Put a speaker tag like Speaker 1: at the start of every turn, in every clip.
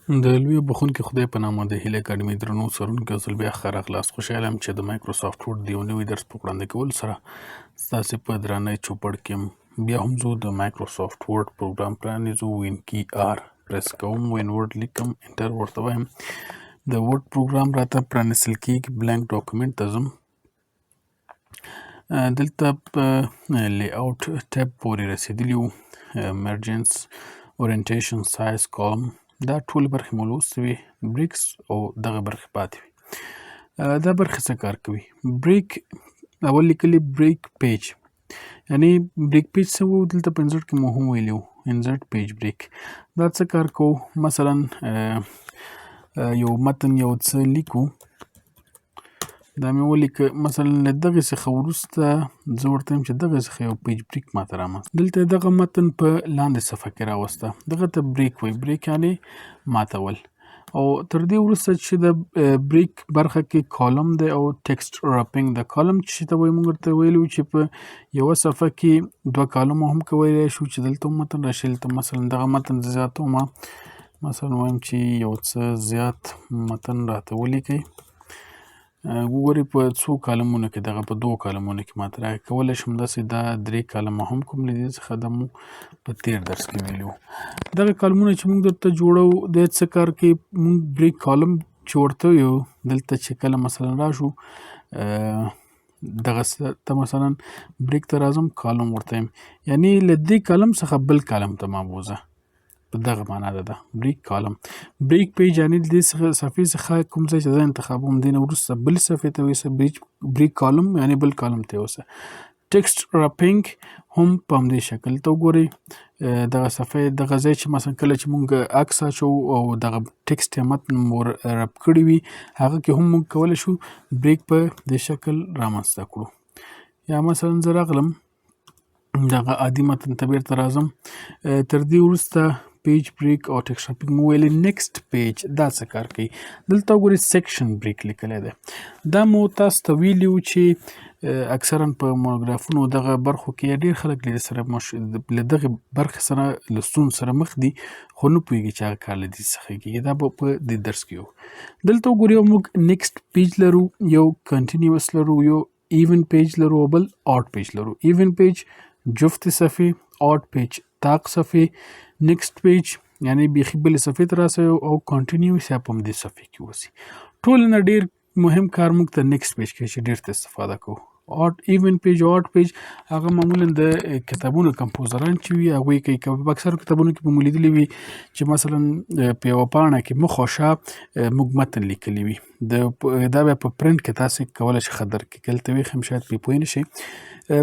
Speaker 1: د لویو بخښونکي خدای په نامه د هیلې اکاډمي درنو څارونکو یو ځل بیا ښه راغلاست. خوشحاله یم چې د مایکروسافټ ورډ د یو نوي درس په وړاندې کولو سره ستاسې په درنۍ چوپړ کې یم. بیا هم زه د مایکروسافټ ورډ پروګرام پرانیزو، وین کی آر پرس کوم، وین ورډ لیکم، انټر ورته وایم. د ورډ پروګرام راته پرانیستل کېږي. بلانک ډاکومنټ ته ځم. دلته په لی اوټ ټیب پورې رسېدلي وو. مرجنس، اورینټیشن، سایز، کالم، دا ټولې برخې مو لوستې وې. بریکس او دغه برخې پاتې وې. دا برخې څه کار کوي؟ بریک اول لیکلي بریک پیج، یعنی بریک پیج څه وو؟ دلته په انزرټ کې مو هم ویلي وو انزرټ پیج بریک. دا څه کار کوو؟ مثلا یو متن یو څه لیکو، دا مې ولیکه، مثلا له دغې څخه وروسته زه ورته وایم چې دغې څخه یو پیج بریک ماته رامنځته. دلته دغه متن په لاندې صفحه کې راوسته، دغه ته بریک وایي. بریک یعنې ماتول. او تر دې وروسته چې د بریک برخه کې کالم دی او ټیکسټ راپینګ دی. کالم چې ته وایي، موږ ورته ویلي وو چې په یوه صفحه کې دوه کالمه هم کولی شو چې دلته هم متن راشي. دلته مثلا دغه متن زه زیاتومه، مثلا وایم چې یو څه زیات متن راته ولیکئ. وګورئ په څو کالمونو کې، دغه په 2 کالمونو کې ماته راغی. کولی شم داسې دا 3 کالمه هم کوم، له دې څخه دا مو په تېر درس کې ویلي وو. دغه کالمونه چې موږ درته جوړوو، د څه کار کوي؟ موږ بریک کالم چې ورته ویو، دلته چې کله مثلا راشو دغه ته مثلا بریک ته راځم، کالم ورته یم، یعنی له دې کالم څخه بل کالم ته ما بوځه. په دغه معنا ده بریک کالم. بریک پیج یعنی د دې صفحې څخه کوم ځای چې زه انتخابوم، دې نه وروسته بلې صفحې ته ویوسه. بریک کالم یعنی بل کالم ته یوسه. ټیکسټ راپینګ هم په همدې شکل ته وګورئ. دغه صفحې دغه ځای چې مثلا کله چې موږ عکس اچوو او دغه ټیکسټ یا متن مو رپ کړي وي، هغه کې هم موږ کولی شو بریک په دې شکل رامنځته کړو. یا مثلا زه راغلم دغه عادي متن ته بیرته راځم. تر دې وروسته پیج بریک او ټیکسټ راپینګ مو ویلي. نیکسټ پیج دا څه کار کوي؟ دلته وګورئ سیکشن بریک لیکلی دی. دا مو تاسو ته ویلي وو چې اکثرا په مونوګرافونو دغه برخو کې ډېر خلک له دغې برخې سره له ستونزو سره مخ دي، خو نه پوهېږي چې هغه کار له دې څخه کېږي. دا به په دې درس کې وو. دلته وګورئ موږ نیکسټ پیج لرو، یو کنټینیوس لرو، یو ایون پیج لرو او بل آډ پیج لرو. ایون پیج جفتې صفحې، آډ پیج طاق صفحې، نیکسټ پیج یعنی بیخي بلې صفحې ته راسئ او کنټینیوس یا په همدې صفحې کې اوسي. ټول نه ډېر مهم کار موږ ته نیکسټ پیج کې چې ډېر ته استفاده کوو. ایون پیج او آډ پیج هغه معمولا د کتابونو کمپوزران چې وي هغوی کوي. که په اکثرو کتابونو کې به مو لیدلي وي چې مثلا په یوه پاڼه کې مخ او شا موږ متن لیکلی وي، دا بیا په پرنټ کې تاسې کولی شئ خطر کې دلته ویښیم، شاید پرې پوه نه شئ.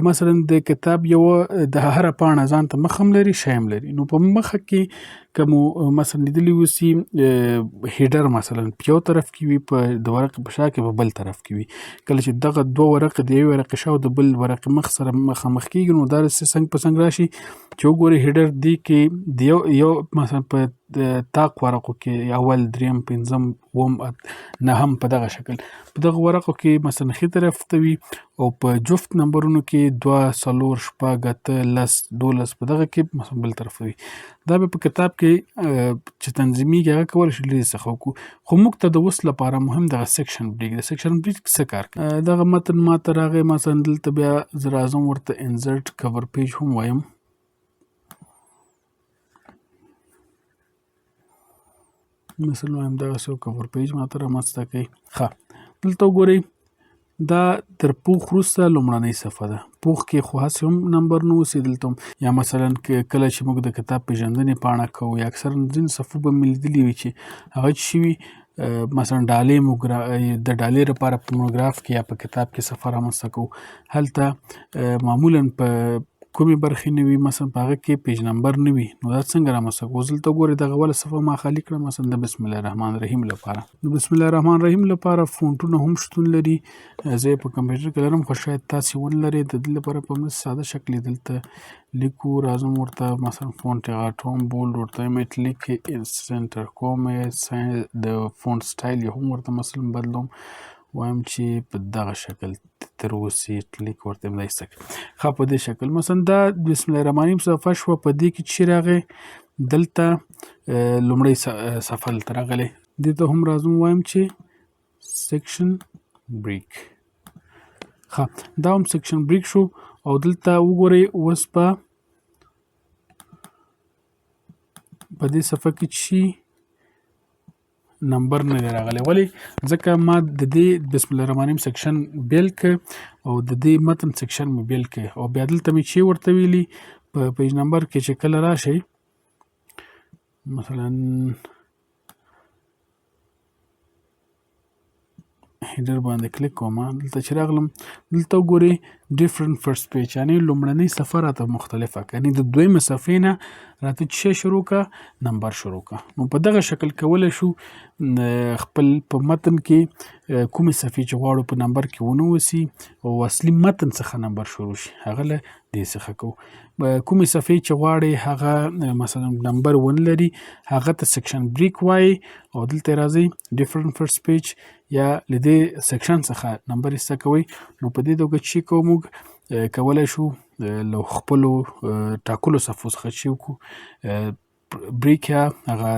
Speaker 1: مثلا د کتاب یوه د هره پاڼه ځان ته مخ هم لري، شی هم لري. نو په مخه کې که مو مثلا لیدلي اوسي هیډر مثلا په یو طرف کې وي، په د ورقې په شا کې په بل طرف کې وي. کله چې دغه 2 ورقې د یوې ورقې شا او د بل ورقې مخ سره مخامخ کېږي، نو دا څنګ په څنګ راشي چې وګورئ هیډر دې کې د یو مثلا په طاق ورقو کې اول، دریم، پنځم، اووم، نهم په دغه شکل په دغه ورقو کې مثلا ښي طرف ته وي، او په جفت نمبرونو کې 2، 4، 6، 8، 10، 12 په دغه کې مثلا بل طرف ته وي. دا به په کتاب کې چې تنظیمیږي هغه کولی شو له دې څخه وکړو. خو موږ ته د اوس لپاره مهم دغه سیکشن بریک دی. سیکشن بریک څه کار کوي؟ دغه متن ماته راغی، مثلا دلته بیا زه راځم ورته انزرټ کور پیج هم وایم. مثلا وایم دغسې یو کور پیج ماته رامنځته کوي. ښه، دلته وګورئ دا تر پوښ وروسته لومړنۍ صفحه ده. پوښ کې خو هسې هم نمبر نه اوسي دلته هم. یا مثلا کله چې موږ د کتاب پیژندنې پاڼه کوو، یا اکثرا ځینې صفحو به مې لیدلي وي چې هغه چې شوي مثلا ډالۍ د ډالۍ لپاره په مونوګراف کې یا په کتاب کې صفحه رامنځته کوو، هلته معمولا په کومې برخې نه وي، مثلا په هغه کې پیج نمبر نه وي. نو دا څنګه رامنځته کوو؟ دلته ګورئ دغه اوله صفحه ما خالي کړه، مثلا د بسم الله الرحمن الرحیم لپاره. د بسم الله الرحمن الرحیم لپاره فونټونه هم شتون لري. زه یې په کمپیوټر کې لرم، خو شاید تاسې ولرئ. د دې لپاره په همداسې ساده شکل یې دلته لیکو. راځم ورته مثلا فونټ یې غټوم، بولډ ورته وایم، ایټلیک سنټر کوم، د فونټ سټایل یې هم ورته مثلا بدلوم، وایم چې په دغه شکل تر اوسه ایټلیک ورته ایسته کړم. ښه، په دې شکل مثلا دا بسم الله الرحمن الرحیم صفحه شوه. په دې کې چې راغی دلته لومړی صفحه دلته راغلی. دې ته هم راځم وایم چې سیکشن بریک. ښه دا هم سیکشن بریک شو او دلته وګورئ اوس په دې صفحه کې چې نمبر نه دی راغلی. ولې؟ ځکه ما د دې بسم الله الرحمن الرحیم سیکشن بیل که او د دې متن سیکشن مې بیل که او بیا دلته مې چې ورته ویلي په پیج نمبر کې چې کله راشئ مثلا هیډر باندې کلیک کوم، دلته چې راغلم دلته وګورئ ډیفرنٹ فرست پیج یعنی لومړنۍ صفحه راته مختلفه که، یعنی د دویمه صفحې نه راته چې شروع که نمبر شروع که. نو په دغه شکل کولی شو خپل په متن کې کومې صفحې چې غواړو په نمبر کې ونوسي او اصلي متن څخه نمبر شروع شي هغه له دې څخه کوو. کومې صفحې چې غواړئ هغه مثلا نمبر ونه لري هغه ته سیکشن بریک وایي او دلته راځئ ډیفرنٹ فرست پیج یا له دې سیکشن څخه نمبر ایسته کوئ. نو په دې توګه چې کوو موږ کولی شو له خپلو ټاکلو صفحو څخه چې وکړو بریک یا هغه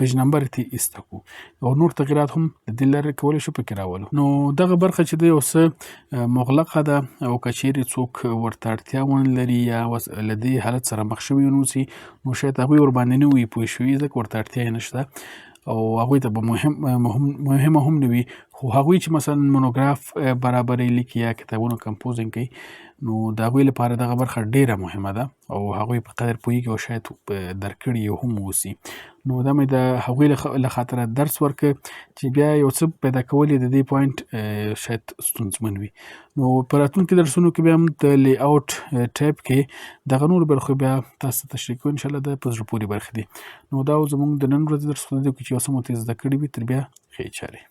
Speaker 1: پیج نمبر یې ایسته کړو او نور تغیرات هم د دې لارې کولی شو پکې راولو. نو دغه برخه چې دی یو څه مغلقه ده او که چیرې څوک ورته اړتیا ونه لري یا له دې حالت سره مخ شوي ونه اوسي نو شاید هغوی ورباندې نه وي پوه شوي ځکه ورته اړتیا یې نشته او هغوی ته به مهمه هم نه وي. خو هغوی چې مثلا مونوګراف برابروي لیکي یا کتابونه کمپوزینګ کوي نو د هغوی لپاره دغه برخه ډیره مهمه ده او هغوی په قدر پوهیږي او شاید درک کړي یې هم اوسي. نو دا مې د هغوی له خاطره درس ورکه چې بیا یو څه پیدا کول یې د دې پوینټ شاید ستونزمن وي. نو په راتلونکي درسونو کې بیا هم د لی اوټ ټیب کې دغه نور برخې بیا تاسو ته تشریح کوو انشاءالله د په زړه پورې برخې دي. نو دا زموږ د نن ورځې درس خو د دې چې یو څه مو ترې زده کړي وي تر بیا ښې چارې.